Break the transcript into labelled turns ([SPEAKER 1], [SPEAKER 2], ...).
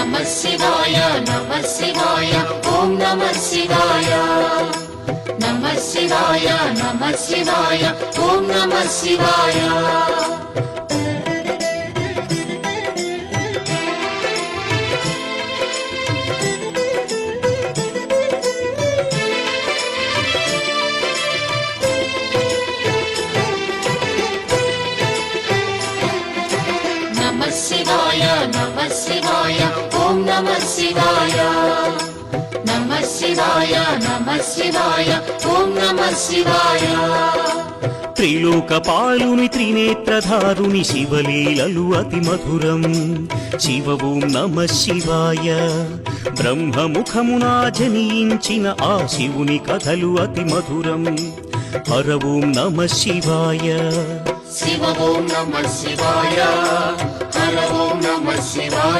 [SPEAKER 1] నమః శివాయ నమః శివాయ ఓం నమః శివాయ నమః శివాయ నమః శివాయ ఓం నమః శివాయ నమః శివాయ నమః శివాయ ఓం నమః శివాయ నమః శివాయ నమః శివాయ ఓం నమః శివాయ
[SPEAKER 2] త్రిలోకపాలుని త్రినేత్రధారుని శివలీలలు అతి మధురం శివ ఓం నమః శివాయ బ్రహ్మముఖమునా జనించిన ఆ శివుని కథలు అతి మధురం హర ఓం నమః శివాయ
[SPEAKER 1] శివ ఓం నమః శివాయ హర ఓం నమః శివాయ